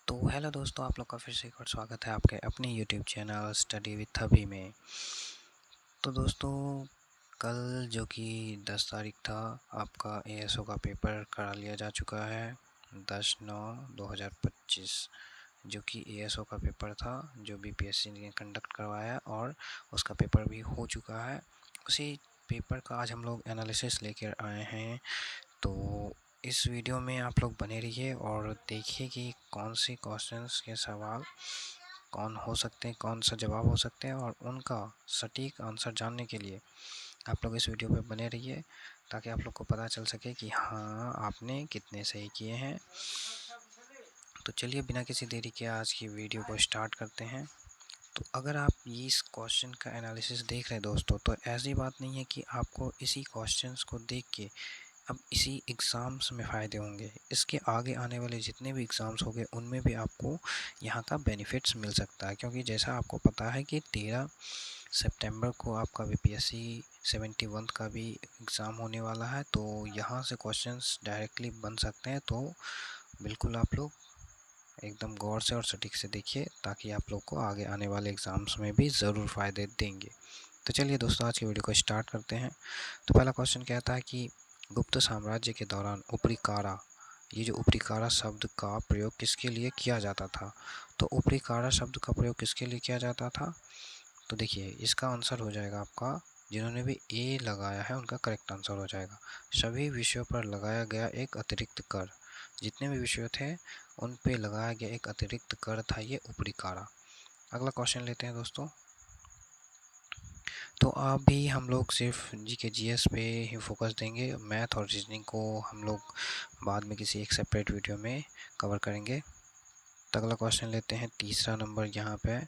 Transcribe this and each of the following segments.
तो हेलो दोस्तों, आप लोग का फिर से एक और स्वागत है आपके अपने यूट्यूब चैनल स्टडी विथ अभी में। तो दोस्तों, कल जो कि 10 तारीख था, आपका एएसओ का पेपर करा लिया जा चुका है 10/9/2025, जो कि एएसओ का पेपर था जो बीपीएससी ने कंडक्ट करवाया और उसका पेपर भी हो चुका है। उसी पेपर का आज हम लोग एनालिसिस लेकर आए हैं। तो इस वीडियो में आप लोग बने रहिए और देखिए कि कौन से क्वेश्चंस के सवाल कौन हो सकते हैं, कौन सा जवाब हो सकते हैं, और उनका सटीक आंसर जानने के लिए आप लोग इस वीडियो पे बने रहिए, ताकि आप लोग को पता चल सके कि हाँ, आपने कितने सही किए हैं। तो चलिए, बिना किसी देरी के आज की वीडियो को स्टार्ट करते हैं। तो अगर आप इस क्वेश्चन का एनालिसिस देख रहे हैं दोस्तों, तो ऐसी बात नहीं है कि आपको इसी क्वेश्चंस को देख के अब इसी एग्ज़ाम्स में फ़ायदे होंगे। इसके आगे आने वाले जितने भी एग्ज़ाम्स होंगे उनमें भी आपको यहाँ का बेनिफिट्स मिल सकता है, क्योंकि जैसा आपको पता है कि 13 सितंबर को आपका बीपीएससी 71 का भी एग्ज़ाम होने वाला है। तो यहाँ से क्वेश्चंस डायरेक्टली बन सकते हैं। तो बिल्कुल आप लोग एकदम गौर से और सटीक से देखिए, ताकि आप लोग को आगे आने वाले एग्ज़ाम्स में भी ज़रूर फ़ायदे देंगे। तो चलिए दोस्तों, आज की वीडियो को स्टार्ट करते हैं। तो पहला क्वेश्चन कहता है कि गुप्त साम्राज्य के दौरान उपरिकारा, ये जो उपरिकारा शब्द का प्रयोग किसके लिए किया जाता था? तो उपरिकारा शब्द का प्रयोग किसके लिए किया जाता था? तो देखिए, इसका आंसर हो जाएगा आपका, जिन्होंने भी ए लगाया है उनका करेक्ट आंसर हो जाएगा, सभी विषयों पर लगाया गया एक अतिरिक्त कर। जितने भी विषय थे उन पे लगाया गया एक अतिरिक्त कर था ये उपरिकारा। अगला क्वेश्चन लेते हैं दोस्तों। तो अभी हम लोग सिर्फ जीके जीएस पे ही फोकस देंगे, मैथ और रीजनिंग को हम लोग बाद में किसी एक सेपरेट वीडियो में कवर करेंगे। तो अगला क्वेश्चन लेते हैं, तीसरा नंबर यहाँ पे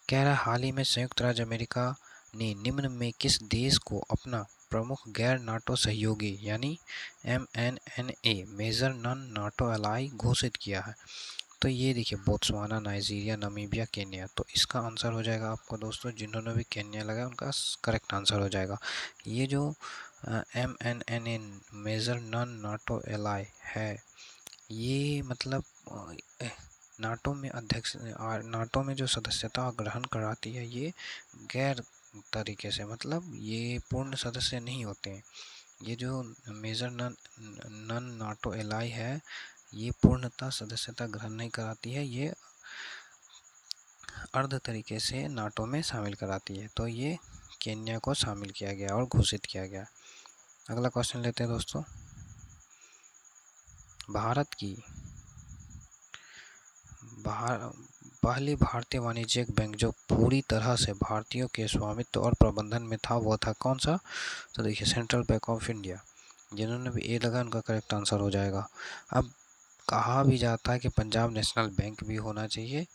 कह रहा है, हाल ही में संयुक्त राज्य अमेरिका ने निम्न में किस देश को अपना प्रमुख गैर नाटो सहयोगी यानी MNNA major non NATO ally घोषित किया है? तो ये देखिए, बोत्सवाना, नाइजीरिया, नामीबिया, केन्या। तो इसका आंसर हो जाएगा आपको दोस्तों, जिन्होंने भी केन्या लगाया उनका करेक्ट आंसर हो जाएगा। ये जो MNNA major non NATO ally है, ये मतलब नाटो में अध्यक्ष नाटो में जो सदस्यता ग्रहण कराती है, ये गैर तरीके से, मतलब ये पूर्ण सदस्य नहीं होते हैं। ये जो मेजर नॉन नाटो एलाई है, ये पूर्णतः सदस्यता ग्रहण नहीं कराती है, ये अर्ध तरीके से नाटो में शामिल कराती है। तो ये केन्या को शामिल किया गया और घोषित किया गया। अगला क्वेश्चन लेते हैं दोस्तों। भारत की पहली भारतीय वाणिज्यिक बैंक जो पूरी तरह से भारतीयों के स्वामित्व और प्रबंधन में था, वो था कौन सा? तो देखिए, सेंट्रल बैंक ऑफ इंडिया। जिन्होंने भी ए लगा उनका करेक्ट आंसर हो जाएगा। अब कहा भी जाता है कि पंजाब नेशनल बैंक भी होना चाहिए,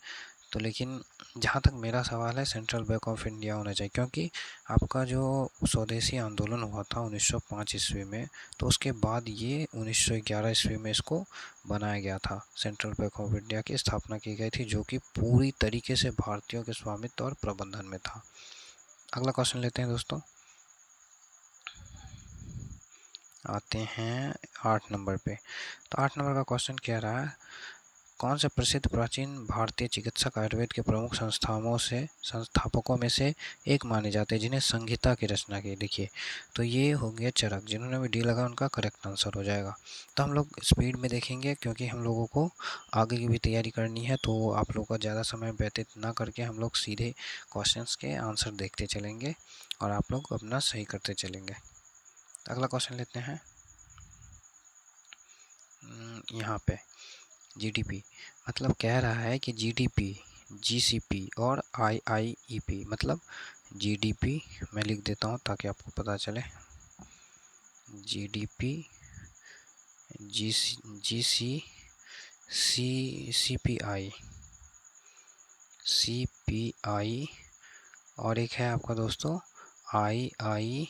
तो लेकिन जहाँ तक मेरा सवाल है, सेंट्रल बैंक ऑफ इंडिया होना चाहिए, क्योंकि आपका जो स्वदेशी आंदोलन हुआ था 1905 ईस्वी में, तो उसके बाद ये 1911 ईस्वी में इसको बनाया गया था। सेंट्रल बैंक ऑफ इंडिया की स्थापना की गई थी, जो कि पूरी तरीके से भारतीयों के स्वामित्व और प्रबंधन में था। अगला क्वेश्चन लेते हैं दोस्तों। आते हैं 8 नंबर पे। तो 8 नंबर का क्वेश्चन कह रहा है, कौन से प्रसिद्ध प्राचीन भारतीय चिकित्सक आयुर्वेद के प्रमुख संस्थापकों में से एक माने जाते हैं, जिन्हें संहिता की रचना की? देखिए, तो ये हो गया चरक। जिन्होंने भी डी लगा उनका करेक्ट आंसर हो जाएगा। तो हम लोग स्पीड में देखेंगे, क्योंकि हम लोगों को आगे की भी तैयारी करनी है। तो आप लोगों का ज़्यादा समय व्यतीत ना करके हम लोग सीधे क्वेश्चंस के आंसर देखते चलेंगे और आप लोग अपना सही करते चलेंगे। अगला क्वेश्चन लेते हैं। यहाँ पे जीडीपी मतलब कह रहा है कि जीडीपी, जीसीपी और आईआईईपी, मतलब जीडीपी मैं लिख देता हूँ ताकि आपको पता चले। जीडीपी, जीसी, सीपीआई, सीपीआई, और एक है आपका दोस्तों आईआईईपी।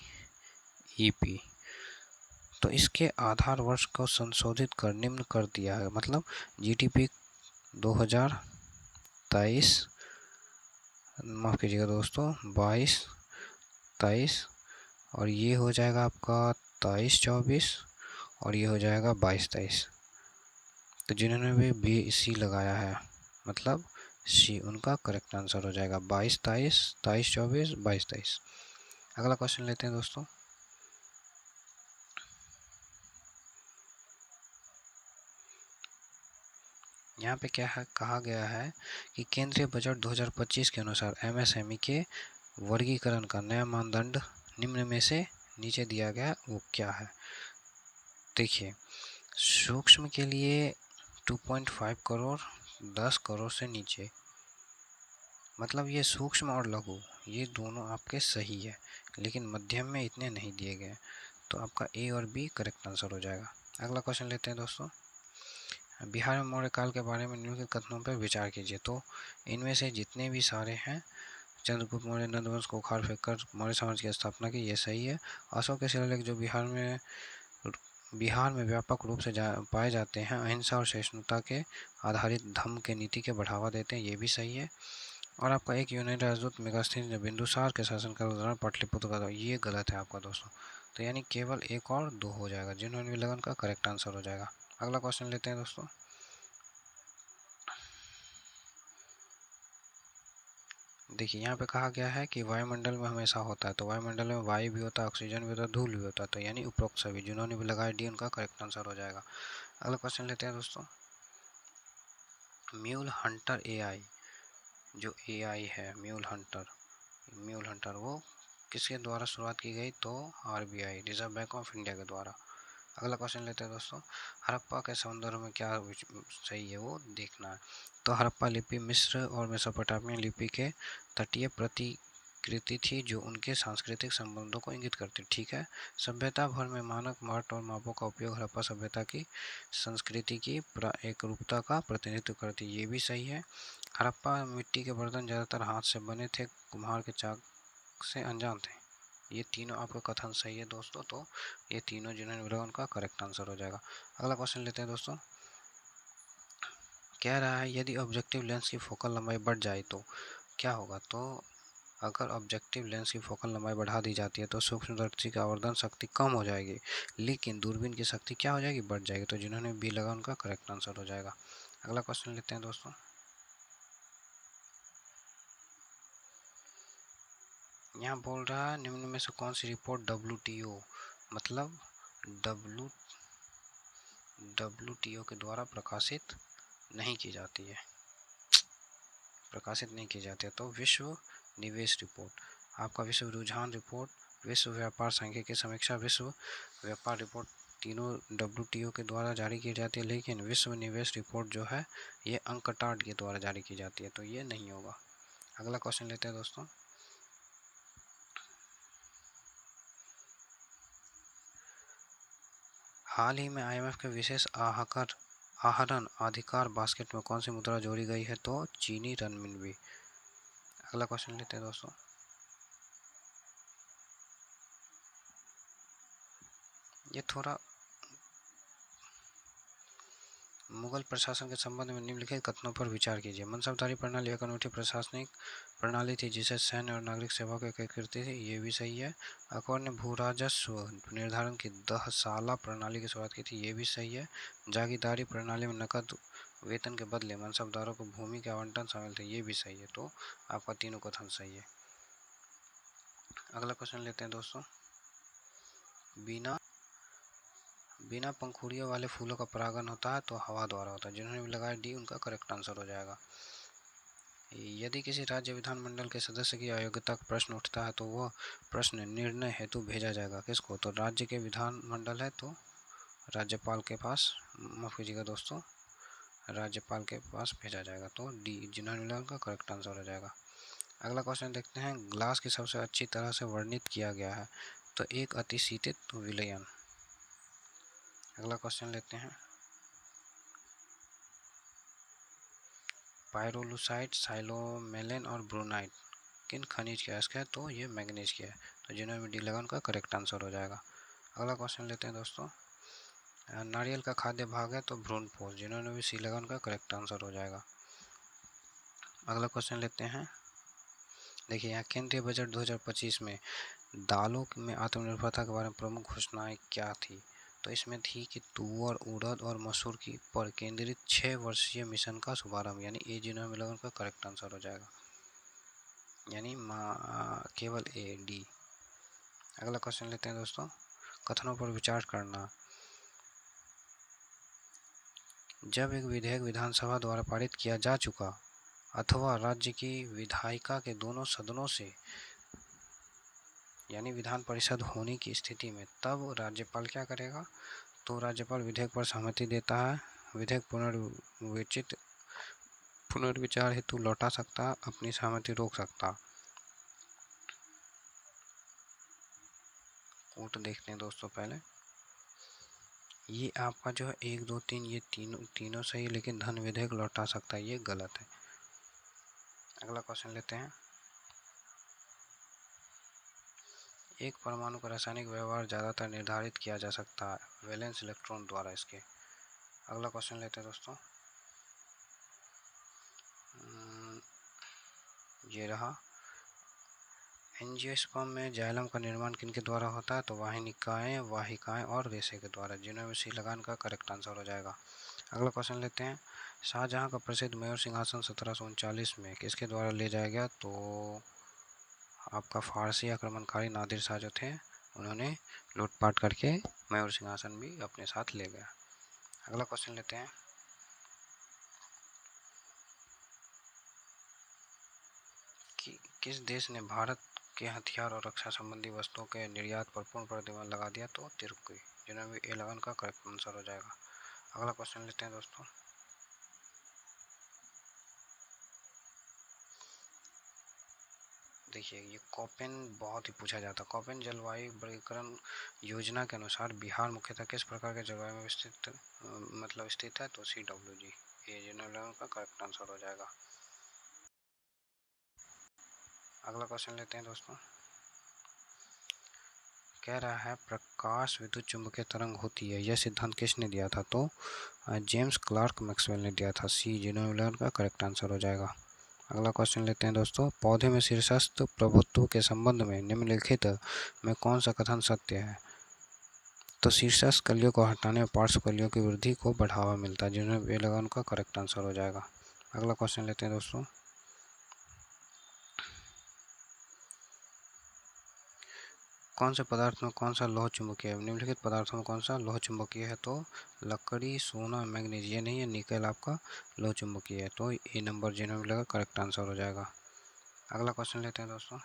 तो इसके आधार वर्ष को संशोधित कर निम्न कर दिया है, मतलब जीडीपी 2023, माफ़ कीजिएगा दोस्तों, 22-23, और ये हो जाएगा आपका 23-24, और ये हो जाएगा 22-23। तो जिन्होंने भी बी सी लगाया है मतलब सी, उनका करेक्ट आंसर हो जाएगा 22 23 23 24 22 23। अगला क्वेश्चन लेते हैं दोस्तों। यहाँ पे क्या है, कहा गया है कि केंद्रीय बजट 2025 के अनुसार एमएसएमई के वर्गीकरण का नया मानदंड निम्न में से नीचे दिया गया वो क्या है। देखिए, सूक्ष्म के लिए 2.5 करोड़ 10 करोड़ से नीचे, मतलब ये सूक्ष्म और लघु ये दोनों आपके सही है, लेकिन मध्यम में इतने नहीं दिए गए, तो आपका ए और बी करेक्ट आंसर हो जाएगा। अगला क्वेश्चन लेते हैं दोस्तों। बिहार में मौर्य काल के बारे में निम्नलिखित कथनों पर विचार कीजिए। तो इनमें से जितने भी सारे हैं, चंद्रगुप्त मौर्य नंदवंश को उखाड़ फेंक कर मौर्य साम्राज्य की स्थापना की, ये सही है। अशोक के शिलालेख जो बिहार में व्यापक रूप से पाए जाते हैं, अहिंसा और सहिष्णुता के आधारित धम्म के नीति के बढ़ावा देते हैं, ये भी सही है। और आपका एक यूनानी राजदूत मेगास्थनीज बिंदुसार के शासनकाल के दौरान पाटलिपुत्र का, ये गलत है आपका दोस्तों। तो यानी केवल एक और दो हो जाएगा, जिन्होंने भी लगन का करेक्ट आंसर हो जाएगा। अगला क्वेश्चन लेते हैं दोस्तों। देखिए, यहाँ पे कहा गया है कि वायुमंडल में हमेशा होता है, तो वायुमंडल में वायु भी होता है, ऑक्सीजन भी होता है, धूल भी होता है, तो यानी उपरोक्त सभी, जिन्होंने भी लगाया डी, उनका करेक्ट आंसर हो जाएगा। अगला क्वेश्चन लेते हैं दोस्तों। म्यूल हंटर एआई, जो एआई है म्यूल हंटर वो किसके द्वारा शुरुआत की गई, तो RBI reserve bank of India के द्वारा। अगला क्वेश्चन लेते हैं दोस्तों। हड़प्पा के सौंदर्य में क्या सही है वो देखना है। तो हड़प्पा लिपि मिस्र और मेसोपोटामियन लिपि के तटीय प्रतिकृति थी जो उनके सांस्कृतिक संबंधों को इंगित करती, ठीक है। सभ्यता भर में मानक मठ और मापों का उपयोग हड़प्पा सभ्यता की संस्कृति की एक रूपता का प्रतिनिधित्व करती, ये भी सही है। हड़प्पा मिट्टी के बर्तन ज़्यादातर हाथ से बने थे, कुम्हार के चाक से अनजान थे। ये तीनों आपका कथन सही है दोस्तों, तो ये तीनों जिन्होंने बोला उनका करेक्ट आंसर हो जाएगा। अगला क्वेश्चन लेते हैं दोस्तों। कह रहा है यदि ऑब्जेक्टिव लेंस की फोकल लंबाई बढ़ जाए तो क्या होगा। तो अगर ऑब्जेक्टिव लेंस की फोकल लंबाई बढ़ा दी जाती है तो सूक्ष्मदर्शी की आवर्धन शक्ति कम हो जाएगी, लेकिन दूरबीन की शक्ति क्या हो जाएगी, बढ़ जाएगी, तो जिन्होंने बी लगा उनका करेक्ट आंसर हो जाएगा। अगला क्वेश्चन लेते हैं दोस्तों। यहाँ बोल रहा है निम्न में से कौन सी रिपोर्ट WTO मतलब WTO के द्वारा प्रकाशित नहीं की जाती है। तो विश्व निवेश रिपोर्ट, आपका विश्व रुझान रिपोर्ट, विश्व व्यापार सांख्यिकी समीक्षा, विश्व व्यापार रिपोर्ट, तीनों WTO के द्वारा जारी की जाती है, लेकिन विश्व निवेश रिपोर्ट जो है ये अंकटाड के द्वारा जारी की जाती है, तो ये नहीं होगा। अगला क्वेश्चन लेते हैं दोस्तों। हाल ही में IMF के विशेष आहरण अधिकार बास्केट में कौन सी मुद्रा जोड़ी गई है, तो चीनी रनमिनबी। अगला क्वेश्चन लेते हैं दोस्तों। ये थोड़ा मुगल प्रशासन के संबंध में निम्नलिखित कथनों पर विचार कीजिए। मनसबदारी प्रणाली एक अनूठी प्रशासनिक प्रणाली थी जिसे सैन्य और नागरिक सेवा को एकीकृत थी, ये भी सही है। अकबर ने भू राजस्व निर्धारण की 10 साला प्रणाली की शुरुआत की थी, ये भी सही है। जागीरदारी प्रणाली में नकद वेतन के बदले मनसबदारों को भूमि के आवंटन शामिल थे, ये भी सही है, तो आपका तीनों कथन सही है। अगला क्वेश्चन लेते हैं दोस्तों। बिना बिना पंखुड़ियों वाले फूलों का परागण होता है, तो हवा द्वारा होता है, जिन्होंने भी लगाया डी उनका करेक्ट आंसर हो जाएगा। यदि किसी राज्य विधानमंडल के सदस्य की अयोग्यता का प्रश्न उठता है तो वह प्रश्न निर्णय हेतु भेजा जाएगा किसको, तो राज्य के विधानमंडल है तो राज्यपाल के पास, माफ कीजिएगा दोस्तों, राज्यपाल के पास भेजा जाएगा, तो डी जिन्होंने उनका करेक्ट आंसर हो जाएगा। अगला क्वेश्चन देखते हैं। ग्लास की सबसे अच्छी तरह से वर्णित किया गया है, तो एक अतिशीतित विलयन। अगला क्वेश्चन लेते हैं। पायरोलुसाइट, साइलोमेलेन और ब्रोनाइट किन खनिज के अयस्क है, तो ये मैग्नीज के है, तो जिन्होंने डी लगा उनका करेक्ट आंसर हो जाएगा। अगला क्वेश्चन लेते हैं दोस्तों। नारियल का खाद्य भाग है, तो भ्रूणपोष, जिन्होंने भी सी लगा उनका करेक्ट आंसर हो जाएगा। अगला क्वेश्चन लेते हैं। देखिए, यहाँ केंद्रीय बजट 2025 में दालों में आत्मनिर्भरता के बारे में प्रमुख घोषणाएं क्या थी, तो इसमें थी कि तुअर, उड़द और मसूर की पर केंद्रित 6 वर्षीय मिशन का शुभारंभ, यानी ए जिन्होंने मिला उनका करेक्ट आंसर हो जाएगा, यानी केवल ए डी। अगला क्वेश्चन लेते हैं दोस्तों, कथनों पर विचार करना। जब एक विधेयक विधानसभा द्वारा पारित किया जा चुका अथवा राज्य की विधायिका के दोनों सदनों से यानी विधान परिषद होने की स्थिति में, तब राज्यपाल क्या करेगा? तो राज्यपाल विधेयक पर सहमति देता है, विधेयक पुनर्विचार हेतु लौटा सकता, अपनी सहमति रोक सकता। कोट देखते हैं दोस्तों पहले। ये आपका जो है 1 2 3 ये तीनों सही है, लेकिन धन विधेयक लौटा सकता है, ये गलत है। अगला क्वेश्चन लेते हैं, एक परमाणु का रासायनिक व्यवहार ज़्यादातर निर्धारित किया जा सकता है वैलेंस इलेक्ट्रॉन द्वारा इसके। अगला क्वेश्चन लेते हैं दोस्तों, ये रहा, एंजियोस्पर्म में जाइलम का निर्माण किनके द्वारा होता है? तो वाहिनिकाएं, वाहिकाएं और रेशे के द्वारा, जिन्हें सी लगान का करेक्ट आंसर हो जाएगा। अगला क्वेश्चन लेते हैं, शाहजहां का प्रसिद्ध मयूर सिंहासन 1739 में किसके द्वारा ले जाया गया? तो आपका फारसी आक्रमणकारी नादिर शाह जो थे, उन्होंने लूटपाट करके मयूर सिंहासन भी अपने साथ ले गया। अगला क्वेश्चन लेते हैं, कि किस देश ने भारत के हथियार और रक्षा संबंधी वस्तुओं के निर्यात पर पूर्ण प्रतिबंध लगा दिया? तो तुर्की, जिन्हें भी A11 का करेक्ट आंसर हो जाएगा। अगला क्वेश्चन लेते हैं दोस्तों, देखिए ये कोपेन बहुत ही पूछा जाता है। कोपेन जलवायु वर्गीकरण योजना के अनुसार बिहार मुख्यतः किस प्रकार के जलवायु में स्थित है? तो CWG, ये जनरल का करेक्ट आंसर हो जाएगा। अगला क्वेश्चन लेते हैं दोस्तों, कह रहा है प्रकाश विद्युत चुंबकीय तरंग होती है, यह सिद्धांत किसने दिया था? तो जेम्स क्लार्क मैक्सवेल ने दिया था, C जनरल का करेक्ट आंसर हो जाएगा। अगला क्वेश्चन लेते हैं दोस्तों, पौधे में शीर्षस्थ प्रभुत्व के संबंध में निम्नलिखित में कौन सा कथन सत्य है? तो शीर्षस्थ कलियों को हटाने और पार्श्व कलियों की वृद्धि को बढ़ावा मिलता है, जिन्हें वे लगा उनका करेक्ट आंसर हो जाएगा। अगला क्वेश्चन लेते हैं दोस्तों, कौन से पदार्थ में कौन सा लोह चुंबकीय है? निम्नलिखित पदार्थों में कौन सा लोह चुंबकीय है? तो लकड़ी, सोना, मैग्नीज, ये नहीं है, निकल आपका लोह चुंबकीय है, तो ए नंबर जिन्हें मिलेगा करेक्ट आंसर हो जाएगा। अगला क्वेश्चन लेते हैं दोस्तों,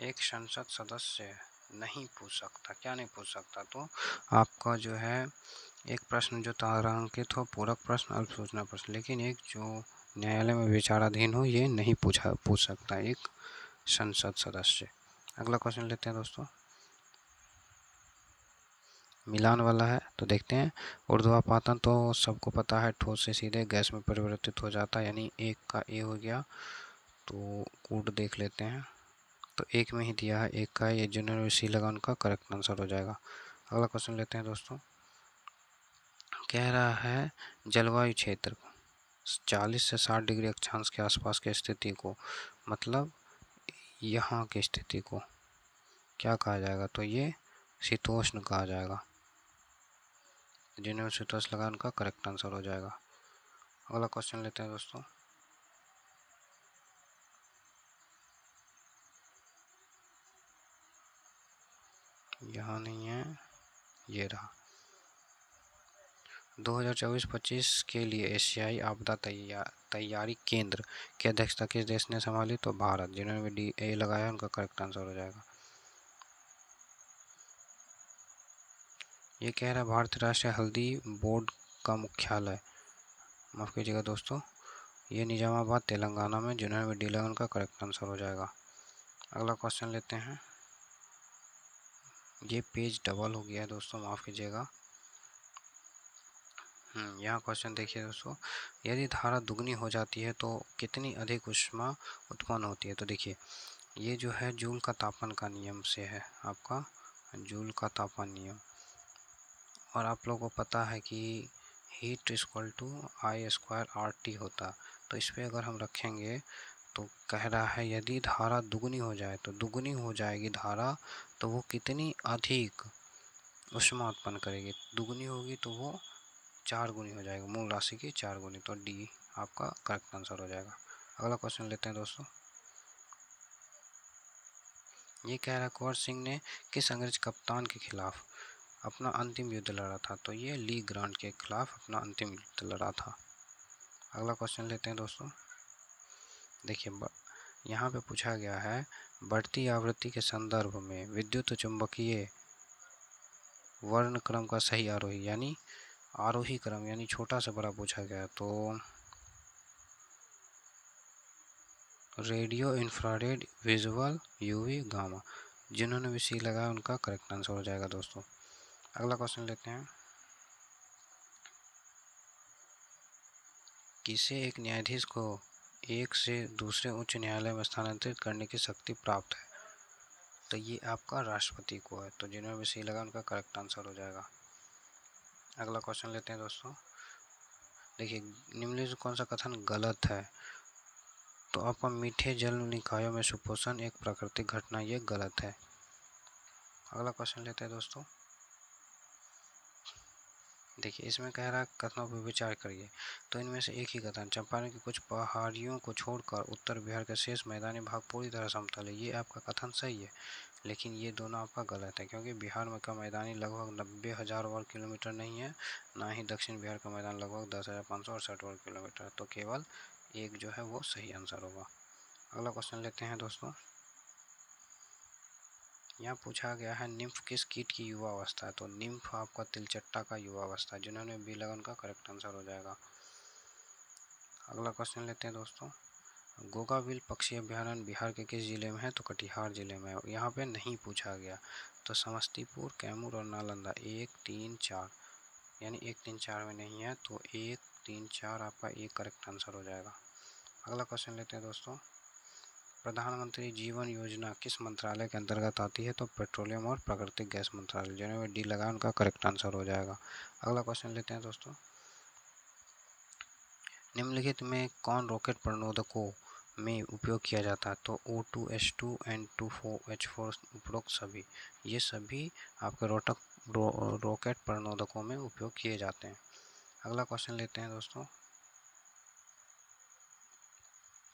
एक संसद सदस्य नहीं पूछ सकता, क्या नहीं पूछ सकता? तो आपका जो है एक प्रश्न जो तारांकित हो, पूरक प्रश्न, अल्प सूचना प्रश्न, लेकिन एक जो न्यायालय में विचाराधीन हो, ये नहीं पूछ सकता एक संसद सदस्य। अगला क्वेश्चन लेते हैं दोस्तों, मिलान वाला है, तो देखते हैं। ऊर्ध्वापातन तो सबको पता है, ठोस से सीधे गैस में परिवर्तित हो जाता है, यानी एक का ए हो गया। तो कूट देख लेते हैं, तो एक में ही दिया है, एक का ये जनरल सी लगा उनका करेक्ट आंसर हो जाएगा। अगला क्वेश्चन लेते हैं दोस्तों, कह रहा है जलवायु क्षेत्र 40 से 60 डिग्री अक्षांश के आसपास की स्थिति को, मतलब यहाँ की स्थिति को क्या कहा जाएगा? तो ये शीतोष्ण कहा जाएगा, जिन्हें शीतोष्ण लगा उनका करेक्ट आंसर हो जाएगा। अगला क्वेश्चन लेते हैं दोस्तों, यहाँ नहीं है, ये रहा। 2024-25 के लिए एशियाई आपदा तैयारी केंद्र की अध्यक्षता किस देश ने संभाली? तो भारत, जिन्होंने डी ए लगाया उनका करेक्ट आंसर हो जाएगा। ये कह रहा है भारतीय राष्ट्रीय हल्दी बोर्ड का मुख्यालय, माफ़ कीजिएगा दोस्तों, ये निजामाबाद तेलंगाना में, जिन्होंने डी लगा उनका करेक्ट आंसर हो जाएगा। अगला क्वेश्चन लेते हैं, ये पेज डबल हो गया है दोस्तों, माफ़ कीजिएगा। यहाँ क्वेश्चन देखिए दोस्तों, यदि धारा दुगनी हो जाती है तो कितनी अधिक ऊष्मा उत्पन्न होती है? तो देखिए ये जो है जूल का तापमान का नियम से है, आपका जूल का तापमान नियम, और आप लोगों को पता है कि हीट इक्वल टू I² होता। तो इस पर अगर हम रखेंगे तो कह रहा है यदि धारा दुगनी हो जाए, तो दुगनी हो जाएगी धारा, तो वो कितनी अधिक ऊष्मा उत्पन्न करेगी, दुगुनी होगी तो वो 4 गुनी हो जाएगा, मूल राशि की 4 गुनी, तो डी आपका करेक्ट आंसर हो जाएगा। अगला क्वेश्चन लेते हैं दोस्तों। ये कह रहा है कुंवर सिंह ने किस अंग्रेज कप्तान के खिलाफ अपना अंतिम युद्ध लड़ा था? तो ये ली ग्रांट के खिलाफ अपना अंतिम युद्ध लड़ा था। अगला क्वेश्चन लेते हैं दोस्तों। देखिए यहाँ पे पूछा गया है बढ़ती आवृत्ति के संदर्भ में विद्युत चुंबकीय वर्ण क्रम का सही आरोही यानी आरोही क्रम यानी छोटा से बड़ा पूछा गया, तो radio, infrared, visual, UV, gamma, जिन्होंने भी सी लगाया उनका करेक्ट आंसर हो जाएगा दोस्तों। अगला क्वेश्चन लेते हैं। किसे एक न्यायाधीश को एक से दूसरे उच्च न्यायालय में स्थानांतरित करने की शक्ति प्राप्त है? तो ये आपका राष्ट्रपति को है, तो जिन्होंने भी सी लगा उनका करेक्ट आंसर हो जाएगा। अगला क्वेश्चन लेते हैं दोस्तों। देखिए निम्नलिखित में कौन सा कथन गलत है? तो आपका मीठे जल निकायों में सुपोषण एक प्राकृतिक घटना, ये गलत है। अगला क्वेश्चन लेते हैं दोस्तों। देखिए इसमें कह रहा है कथनों पर विचार करिए, तो इनमें से एक ही कथन चंपारण की कुछ पहाड़ियों को छोड़कर उत्तर बिहार का शेष मैदानी भाग पूरी तरह समतल है, ये आपका कथन सही है, लेकिन ये दोनों आपका गलत है, क्योंकि बिहार में का मैदानी लगभग 90,000 वर्ग किलोमीटर नहीं है, ना ही दक्षिण बिहार का मैदान लगभग 10,568 वर्ग किलोमीटर, तो केवल एक जो है वो सही आंसर होगा। अगला क्वेश्चन लेते हैं दोस्तों। यहाँ पूछा गया है निम्फ किस कीट की युवा अवस्था है? तो निम्फ आपका तिलचट्टा का युवा अवस्था है, जिन्होंने बी लगा उनका करेक्ट आंसर हो जाएगा। अगला क्वेश्चन लेते हैं दोस्तों। गोगाबिल पक्षी अभयारण्य बिहार के किस जिले में है? तो कटिहार जिले में है, यहाँ पे नहीं पूछा गया, तो समस्तीपुर, कैमूर और नालंदा 1, 3, 4 यानी 1, 3, 4 में नहीं है, तो 1, 3, 4 आपका एक करेक्ट आंसर हो जाएगा। अगला क्वेश्चन लेते हैं दोस्तों। प्रधानमंत्री जीवन योजना किस मंत्रालय के अंतर्गत आती है? तो पेट्रोलियम और प्राकृतिक गैस मंत्रालय, जिन्होंने डी लगा उनका करेक्ट आंसर हो जाएगा। अगला क्वेश्चन लेते हैं दोस्तों। निम्नलिखित में कौन रॉकेट प्रणोदकों में उपयोग किया जाता है? तो O2, H2, N2, H4 उपरोक्त सभी, ये सभी आपके रॉकेट प्रणोदकों में उपयोग किए जाते हैं। अगला क्वेश्चन लेते हैं दोस्तों।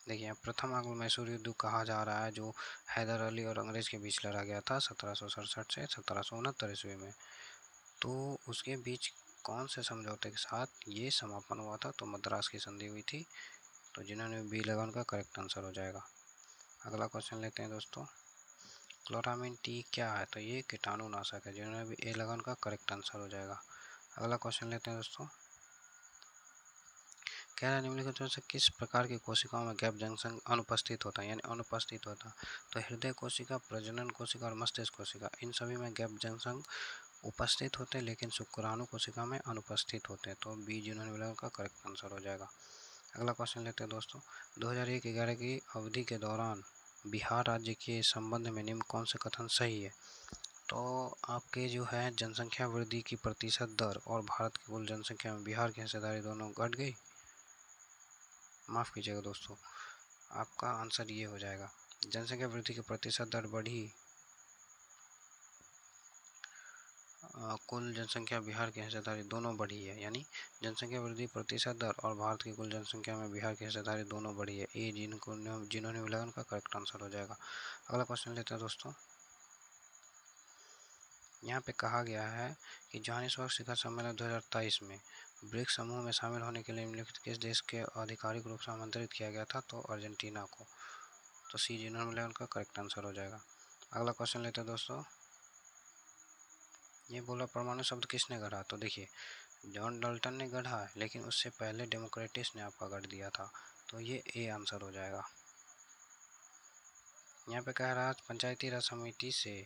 देखिए प्रथम आंग्लो मैसूर युद्ध कहा जा रहा है, जो हैदर अली और अंग्रेज के बीच लड़ा गया था 1767 से 1769 ईस्वी में, तो उसके बीच कौन से समझौते के साथ ये समापन हुआ था? तो मद्रास की संधि हुई थी, तो जिन्होंने बी लगा उनका करेक्ट आंसर हो जाएगा। अगला क्वेश्चन लेते हैं दोस्तों। क्लोरामीन टी क्या है? तो ये कीटाणुनाशक है, जिन्होंने भी ए लगा उनका करेक्ट आंसर हो जाएगा। अगला क्वेश्चन लेते हैं दोस्तों। कह रहा है निम्नलिखित में से किस प्रकार की कोशिकाओं में गैप जंक्शन अनुपस्थित होता है, यानी अनुपस्थित होता? तो हृदय कोशिका, प्रजनन कोशिका और मस्तिष्क कोशिका, इन सभी में गैप जंक्शन उपस्थित होते हैं, लेकिन शुक्राणु कोशिका में अनुपस्थित होते हैं, तो बी जिन्होंने मिला उनका करेक्ट आंसर हो जाएगा। अगला क्वेश्चन लेते हैं दोस्तों। 2001-11 की अवधि के दौरान बिहार राज्य के संबंध में निम्न कौन से कथन सही है? तो आपके जो है जनसंख्या वृद्धि की प्रतिशत दर और भारत की कुल जनसंख्या में बिहार की हिस्सेदारी दोनों घट गई। माफ़ कीजिएगा दोस्तों, आपका आंसर ये हो जाएगा जनसंख्या वृद्धि की प्रतिशत दर बढ़ी, कुल जनसंख्या बिहार की हिस्सेदारी दोनों बढ़ी है, यानी जनसंख्या वृद्धि प्रतिशत दर और भारत की कुल जनसंख्या में बिहार की हिस्सेदारी दोनों बढ़ी है, ए जिन्होंने मिला उनका करेक्ट आंसर हो जाएगा। अगला क्वेश्चन लेते हैं दोस्तों। यहाँ पे कहा गया है कि जोहानिसबर्ग शिखर सम्मेलन 2023 में ब्रिक्स समूह में शामिल होने के लिए निम्नलिखित किस देश के आधिकारिक रूप से आमंत्रित किया गया था? तो अर्जेंटीना को, तो सी जिन्होंने मिला उनका करेक्ट आंसर हो जाएगा। अगला क्वेश्चन लेते हैं दोस्तों। ये बोला परमाणु शब्द किसने गढ़ा? तो देखिए जॉन डाल्टन ने गढ़ा है, लेकिन उससे पहले डेमोक्रेटिस ने आपका गढ़ दिया था, तो ये ए आंसर हो जाएगा। यहाँ पे कह रहा है पंचायती राज समिति से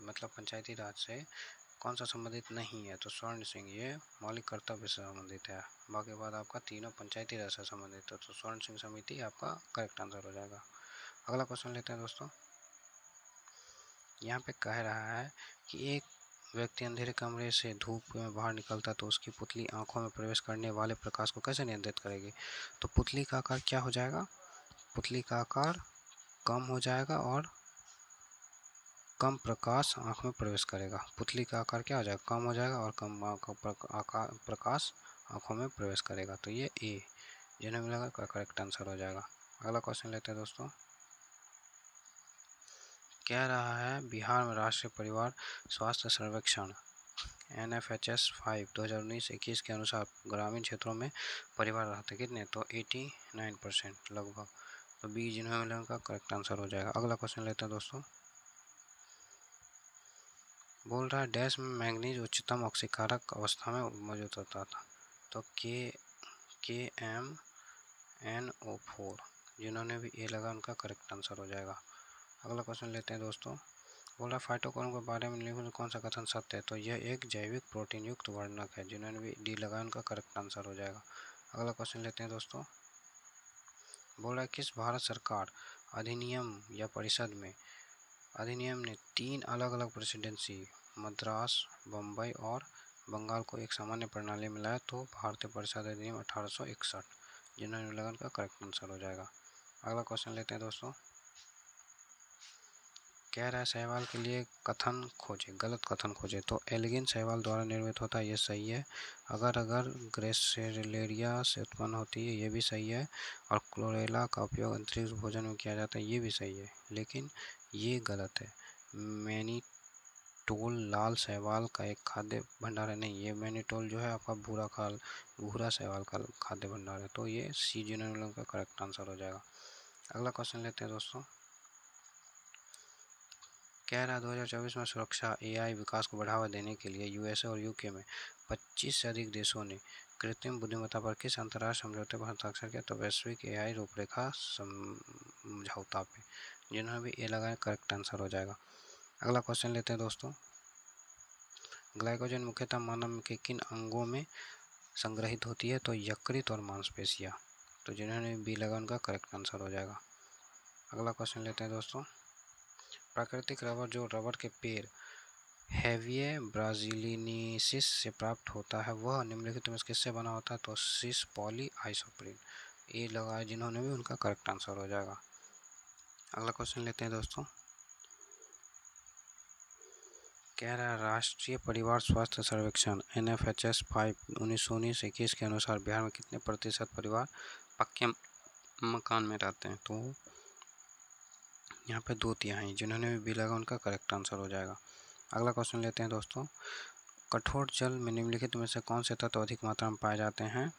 मतलब पंचायती राज से कौन सा संबंधित नहीं है? तो स्वर्ण सिंह, ये मौलिक कर्तव्य से संबंधित है, बाकी बाद आपका तीनों पंचायती राज से संबंधित है, तो स्वर्ण सिंह समिति आपका करेक्ट आंसर हो जाएगा। अगला क्वेश्चन लेते हैं दोस्तों। यहाँ पे कह रहा है कि एक व्यक्ति अंधेरे कमरे से धूप में बाहर निकलता तो उसकी पुतली आंखों में प्रवेश करने वाले प्रकाश को कैसे नियंत्रित करेगी? तो पुतली का आकार क्या हो जाएगा? पुतली का आकार कम हो जाएगा और कम प्रकाश आँख में प्रवेश करेगा। पुतली का आकार क्या हो जाएगा, कम हो जाएगा और कम प्रकाश आँखों में प्रवेश करेगा। तो ये ए जिन्हें मिलेगा का करेक्ट आंसर हो जाएगा। अगला क्वेश्चन लेते हैं दोस्तों। कह रहा है बिहार में राष्ट्रीय परिवार स्वास्थ्य सर्वेक्षण NFHS 5 2019-21 के अनुसार ग्रामीण क्षेत्रों में परिवार रहते कितने, तो 89% लगभग। तो बी जिन्हें मिलेगा का करेक्ट आंसर हो जाएगा। अगला क्वेश्चन लेते हैं दोस्तों। बोल रहा है डैश में मैंगनीज उच्चतम ऑक्सीकारक अवस्था में मौजूद होता था। तो KMnO4 जिन्होंने भी ए लगा उनका करेक्ट आंसर हो जाएगा। अगला क्वेश्चन लेते हैं दोस्तों। बोल रहा फाइटोक्रोम के बारे में निम्न कौन सा कथन सत्य है, तो यह एक जैविक प्रोटीन युक्त वर्णक है। जिन्होंने भी डी लगा उनका करेक्ट आंसर हो जाएगा। अगला क्वेश्चन लेते हैं दोस्तों। बोल रहा है किस भारत सरकार अधिनियम या परिषद में अधिनियम ने 3 अलग अलग प्रेसिडेंसी मद्रास, बम्बई और बंगाल को एक सामान्य प्रणाली में लाया, तो भारतीय परिषद अधिनियम 1861 जिन्होंने लगन का करेक्ट आंसर हो जाएगा। अगला क्वेश्चन लेते हैं दोस्तों। कह रहा है सहवाल के लिए कथन खोजे, गलत कथन खोजे। तो एल्गिन सहवाल द्वारा निर्मित होता है, ये सही है। अगर ग्रेसेलेरिया से उत्पन्न होती है, ये भी सही है। और क्लोरेला का उपयोग अंतरिक्ष भोजन में किया जाता है, ये भी सही है। लेकिन ये गलत है। मैनीटोल लाल शैवाल का एक खाद्य भंडार है, नहीं, ये मैनीटोल जो है आपका भूरा शैवाल का खाद्य भंडार है। तो ये सी जिनोम का करेक्ट आंसर हो जाएगा। अगला क्वेश्चन लेते हैं दोस्तों। कह रहा है 2024 में सुरक्षा AI विकास को बढ़ावा देने के लिए USA और UK में 25 से अधिक देशों ने कृत्रिम बुद्धिमत्ता पर किस अंतर्राष्ट्रीय समझौते पर हस्ताक्षर किया, तो वैश्विक AI रूपरेखा समझौता पे। जिन्होंने भी ए लगाया करेक्ट आंसर हो जाएगा। अगला क्वेश्चन लेते हैं दोस्तों। ग्लाइकोजन मुख्यतः मानव के किन अंगों में संग्रहित होती है, तो यकृत और मांसपेशियां। तो जिन्होंने बी लगा उनका करेक्ट आंसर हो जाएगा। अगला क्वेश्चन लेते हैं दोस्तों। प्राकृतिक रबर जो रबर के पेड़ हैविया ब्राजिलिनेसिस से प्राप्त होता है, वह निम्नलिखित में किससे बना होता है, तो सिस पॉली आइसोप्रीन। ये लगाया जिन्होंने भी उनका करेक्ट आंसर हो जाएगा। अगला क्वेश्चन लेते हैं दोस्तों। कह रहा है राष्ट्रीय परिवार स्वास्थ्य सर्वेक्षण NFHS 5 1919-21 के अनुसार बिहार में कितने प्रतिशत परिवार पक्के मकान में रहते हैं, तो यहाँ पे 2/3। जिन्होंने भी बी लगा उनका करेक्ट आंसर हो जाएगा। अगला क्वेश्चन लेते हैं दोस्तों। कठोर जल में निम्नलिखित में से कौन से तत्व अधिक मात्रा में पाए जाते हैं,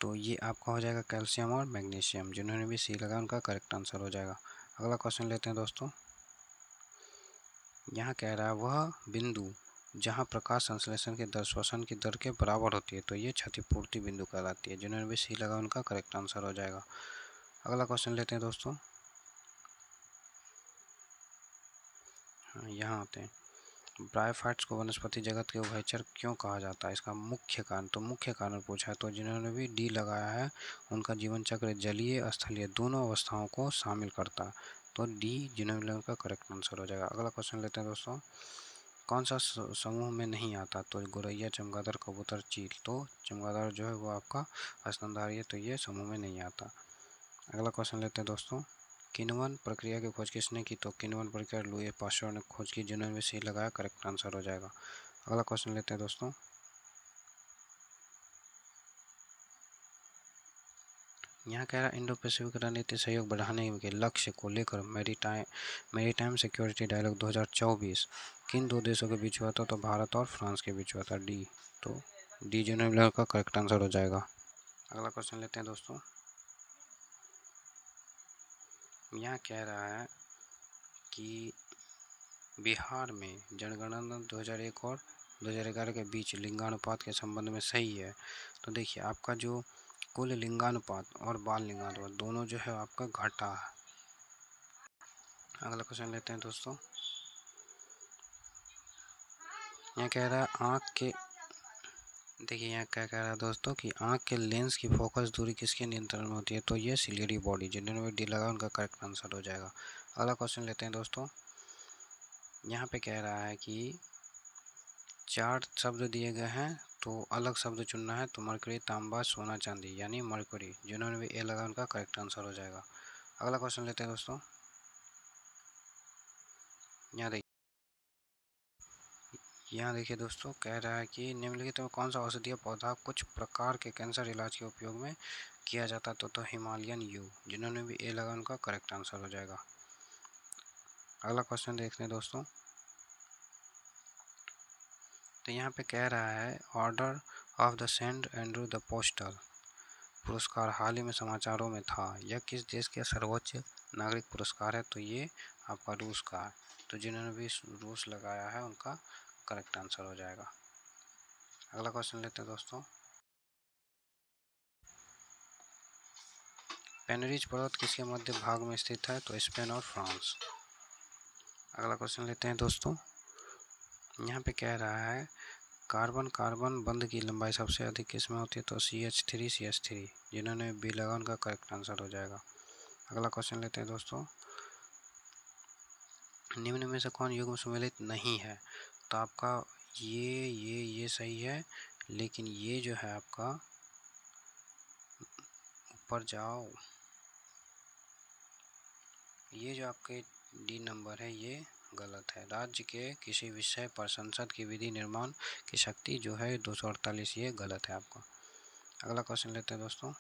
तो ये आपका हो जाएगा कैल्शियम और मैग्नीशियम। जिन्होंने भी सी लगा उनका करेक्ट आंसर हो जाएगा। अगला क्वेश्चन लेते हैं दोस्तों। यहाँ कह रहा है वह बिंदु जहाँ प्रकाश संश्लेषण की दर श्वसन की दर के बराबर होती है, तो ये क्षतिपूर्ति बिंदु कहलाती है। जिन्होंने भी सी लगा उनका करेक्ट आंसर हो जाएगा। अगला क्वेश्चन लेते हैं दोस्तों। यहाँ आते हैं। ब्रायोफाइट्स को वनस्पति जगत के उभयचर क्यों कहा जाता है, इसका मुख्य कारण, तो मुख्य कारण पूछा है, तो जिन्होंने भी डी लगाया है उनका जीवन चक्र जलीय स्थलीय दोनों अवस्थाओं को शामिल करता है। तो डी जिन्होंने उनका करेक्ट आंसर हो जाएगा। अगला क्वेश्चन लेते हैं दोस्तों। कौन सा समूह में नहीं आता, तो गोरैया, चमगादड़, कबूतर, चील। तो चमगादड़ जो है वो आपका स्तनधारी है, तो ये समूह में नहीं आता। अगला क्वेश्चन लेते हैं दोस्तों। किण्वन प्रक्रिया की खोज किसने की, तो किण्वन प्रक्रिया लुई पास्चर ने खोज की। जिन्होंने भी सी लगाया करेक्ट आंसर हो जाएगा। अगला क्वेश्चन लेते हैं दोस्तों। यहाँ कह रहा है इंडो पैसिफिक रणनीति सहयोग बढ़ाने के लक्ष्य को लेकर मैरीटाइम सिक्योरिटी डायलॉग 2024 किन 2 देशों के बीच हुआ था, तो भारत और फ्रांस के बीच हुआ था। डी, तो डी जिन्होंने का करेक्ट आंसर हो जाएगा। अगला क्वेश्चन लेते हैं दोस्तों। यहाँ कह रहा है कि बिहार में जनगणना 2001 और 2011 के बीच लिंगानुपात के संबंध में सही है। तो देखिए आपका जो कुल लिंगानुपात और बाल लिंगानुपात दोनों जो है आपका घटा है। अगला क्वेश्चन लेते हैं दोस्तों। यहाँ कह रहा है आँख के, देखिए यहाँ क्या कह रहा है दोस्तों कि आँख के लेंस की फोकस दूरी किसके नियंत्रण में होती है, तो ये सिलियरी बॉडी। जिन्होंने डी लगा उनका करेक्ट आंसर हो जाएगा। अगला क्वेश्चन लेते हैं दोस्तों। यहाँ पे कह रहा है कि 4 शब्द दिए गए हैं, तो अलग शब्द चुनना है, तो मरकरी, तांबा, सोना, चांदी, यानी मरकरी। जिन्होंने भी ए लगा उनका करेक्ट आंसर हो जाएगा। अगला क्वेश्चन लेते हैं दोस्तों। यहाँ देखिए यहाँ देखिए दोस्तों, कह रहा है कि निम्नलिखित में कौन सा औषधीय पौधा कुछ प्रकार के कैंसर इलाज के उपयोग में किया जाता तो हिमालयन यू। जिन्होंने भी ए लगा उनका करेक्ट आंसर हो जाएगा। अगला क्वेश्चन देखते हैं दोस्तों। तो यहाँ पे कह रहा है order of the saint Andrew the postal पुरस्कार हाल ही में समाचारों में था। यह किस देश का सर्वोच्च नागरिक पुरस्कार है? तो ये आपका रूस का है। तो जिन्होंने भी रूस लगाया है उनका करेक्ट आंसर हो जाएगा। अगला क्वेश्चन लेते हैं दोस्तों। पेनरिज पर्वत किसके मध्य भाग में स्थित है? तो स्पेन और फ्रांस। अगला क्वेश्चन लेते हैं दोस्तों। यहाँ पे कह रहा है कार्बन कार्बन बंध की लंबाई सबसे अधिक किसमें होती है? तो CH3 CH3। जिन्होंने बी लगा उनका करेक्ट आंसर हो जाएगा। अगला क्वेश्चन लेते हैं दोस्तों। निम्न में से कौन युग्म सुमेलित नहीं है? तो आपका ये सही है, लेकिन ये जो है आपका, ऊपर जाओ, ये जो आपके डी नंबर है ये गलत है। राज्य के किसी विषय पर संसद की विधि निर्माण की शक्ति जो है 248, ये गलत है आपका। अगला क्वेश्चन लेते हैं दोस्तों।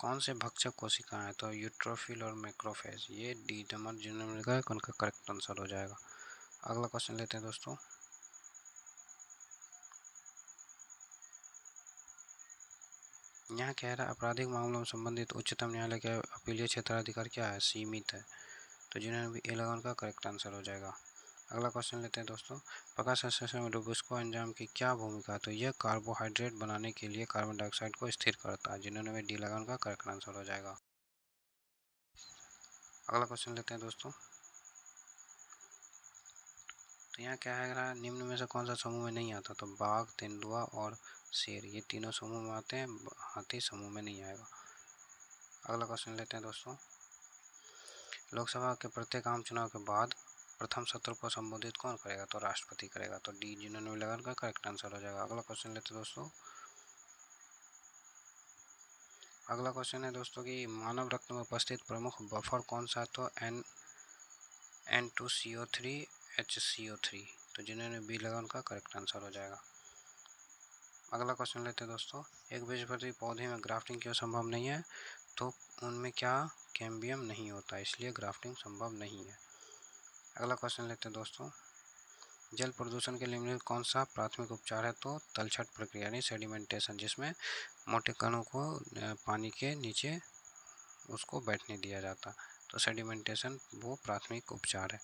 कौन से भक्षक कोशिकाएं हैं? तो यूट्रोफिल और मैक्रोफेज। ये डी नंबर जिन्होंने का उनका करेक्ट आंसर हो जाएगा। अगला क्वेश्चन लेते हैं दोस्तों। यहाँ कह रहा है आपराधिक मामलों में संबंधित उच्चतम न्यायालय के अपीलीय क्षेत्राधिकार क्या है? सीमित है। तो जिन्होंने भी ए लगा उनका करेक्ट आंसर हो जाएगा। अगला क्वेश्चन लेते हैं दोस्तों। प्रकाश संश्लेषण में रुबिस्को एंजाइम की क्या भूमिका है? तो यह कार्बोहाइड्रेट बनाने के लिए कार्बन डाइऑक्साइड को स्थिर करता है। जिन्होंने भी डी लगा उनका करेक्ट आंसर हो जाएगा। अगला क्वेश्चन लेते हैं दोस्तों। तो यहाँ क्या है, निम्न में से कौन सा समूह में नहीं आता? तो बाघ, तेंदुआ और शेर, ये तीनों समूह में आते हैं, हाथी समूह में नहीं आएगा। अगला क्वेश्चन लेते हैं दोस्तों। लोकसभा के प्रत्येक आम चुनाव के बाद प्रथम सत्र को संबोधित कौन करेगा? तो राष्ट्रपति करेगा। तो डी जिन्होंने लगा उनका करेक्ट आंसर हो जाएगा। अगला क्वेश्चन लेते हैं दोस्तों। अगला क्वेश्चन है दोस्तों कि मानव रक्त में उपस्थित प्रमुख बफर कौन सा है? तो N2CO3 HCO3। तो जिन्होंने बी लगा उनका करेक्ट आंसर हो जाएगा। अगला क्वेश्चन लेते हैं दोस्तों। एक बीजवर्ती पौधे में ग्राफ्टिंग क्यों संभव नहीं है? तो उनमें क्या कैम्बियम नहीं होता, इसलिए ग्राफ्टिंग संभव नहीं है। अगला क्वेश्चन लेते हैं दोस्तों। जल प्रदूषण के लिए कौन सा प्राथमिक उपचार है? तो तलछट प्रक्रिया यानी सेडिमेंटेशन, जिसमें मोटे कणों को पानी के नीचे उसको बैठने दिया जाता। तो सेडिमेंटेशन वो प्राथमिक उपचार है।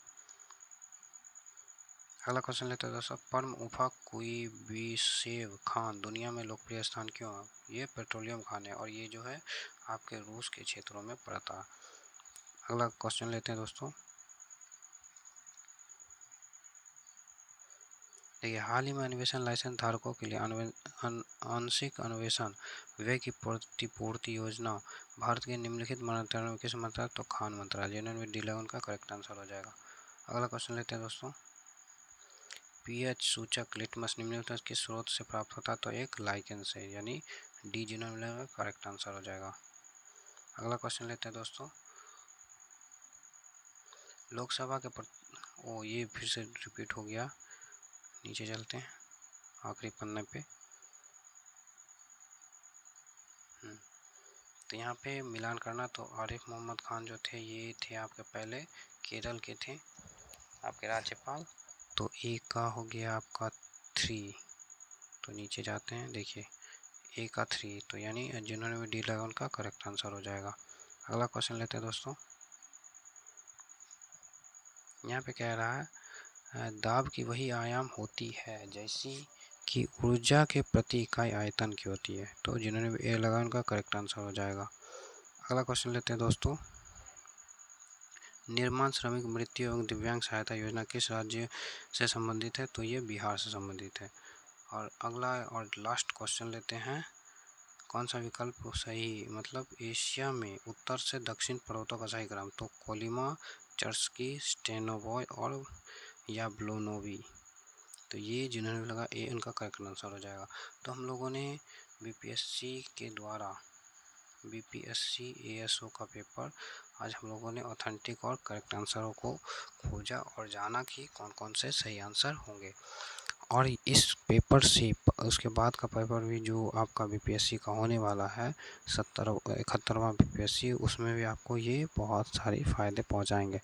अगला क्वेश्चन लेते हैं दोस्तों। परम उफा कुइबेशेव खान दुनिया में लोकप्रिय स्थान क्यों है? ये पेट्रोलियम खान है और ये जो है आपके रूस के क्षेत्रों में पड़ता है। अगला क्वेश्चन लेते हैं दोस्तों। देखिए, हाल ही में अन्वेषण लाइसेंस धारकों के लिए आंशिक अन्वेषण व्यय की प्रतिपूर्ति योजना भारत के निम्नलिखित मंत्रालयों में किस मंत्रालय? तो खान मंत्रालय। जिन्होंने डी लगा उनका करेक्ट आंसर हो जाएगा। अगला क्वेश्चन लेते हैं दोस्तों। पीएच सूचक लिटमस निम्नलिखित किस स्रोत से प्राप्त होता है? तो एक लाइकेन से, यानी डी जिन्होंने लगा करेक्ट आंसर हो जाएगा। अगला क्वेश्चन लेते हैं दोस्तों। लोकसभा के ये फिर से रिपीट हो गया, नीचे चलते हैं आखिरी पन्ने पे। तो यहाँ पे मिलान करना, तो आरिफ मोहम्मद खान जो थे ये थे आपके पहले केरल के थे आपके राज्यपाल। तो ए का हो गया आपका 3। तो नीचे जाते हैं, देखिए ए का 3, तो यानी जिन्होंने भी डी लगा उनका करेक्ट आंसर हो जाएगा। अगला क्वेश्चन लेते हैं दोस्तों। यहाँ पे कह रहा है दाब की वही आयाम होती है जैसी कि ऊर्जा के प्रति इकाई आयतन की होती है। तो जिन्होंने भी ए लगा उनका करेक्ट आंसर हो जाएगा। अगला क्वेश्चन लेते हैं दोस्तों। निर्माण श्रमिक मृत्यु एवं दिव्यांग सहायता योजना किस राज्य से संबंधित है? तो ये बिहार से संबंधित है। और अगला और लास्ट क्वेश्चन लेते हैं। कौन सा विकल्प सही, मतलब एशिया में उत्तर से दक्षिण पर्वतों का सही क्रम? तो कोलिमा, चर्स्की, स्टेनोबॉय और या ब्लोनोवी। तो ये जिन्होंने लगा ए उनका करेक्ट आंसर हो जाएगा। तो हम लोगों ने बीपीएससी के द्वारा बीपीएससी एएसओ का पेपर आज हम लोगों ने ऑथेंटिक और करेक्ट आंसरों को खोजा और जाना कि कौन कौन से सही आंसर होंगे। और इस पेपर से उसके बाद का पेपर भी जो आपका बीपीएससी का होने वाला है 71वां बीपीएससी, उसमें भी आपको ये बहुत सारे फ़ायदे पहुंचाएंगे।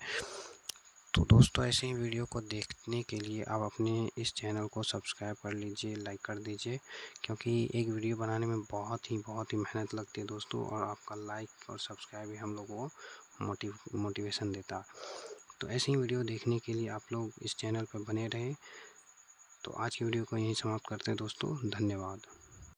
तो दोस्तों ऐसे ही वीडियो को देखने के लिए आप अपने इस चैनल को सब्सक्राइब कर लीजिए, लाइक कर दीजिए, क्योंकि एक वीडियो बनाने में बहुत ही मेहनत लगती है दोस्तों, और आपका लाइक और सब्सक्राइब ही हम लोगों को मोटिवेशन देता। तो ऐसी ही वीडियो देखने के लिए आप लोग इस चैनल पर बने रहें। तो आज की वीडियो को यहीं समाप्त करते हैं दोस्तों, धन्यवाद।